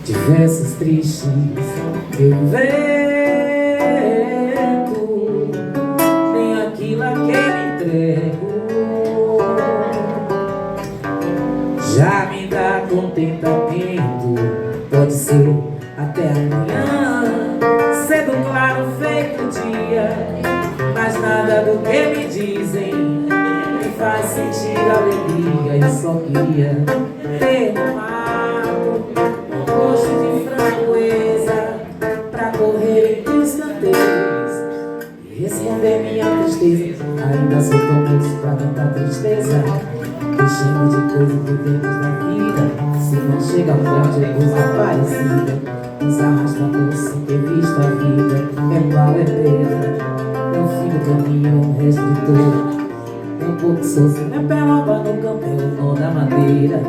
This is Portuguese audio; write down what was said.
Diversos tristes eu invento, nem aquilo a quem entrego já me dá contentamento. Pode ser até amanhã, cedo claro feito dia, mas nada do que me dizem me faz sentir alegria. Eu só queria ter no mato um gosto de framboesa pra correr entre os canteiros e esconder minha tristeza. Ainda sou tão moço pra tanta tristeza, enchendo de coisa que vivemos na vida. Se não chega ao grau de coisa parecida, nos arrasta por sem ter visto a vida. É pau, é pedra, é o fim do caminho, é o resto de tudo. É um pouco sozinho, é pé no campo, é o nó da madeira.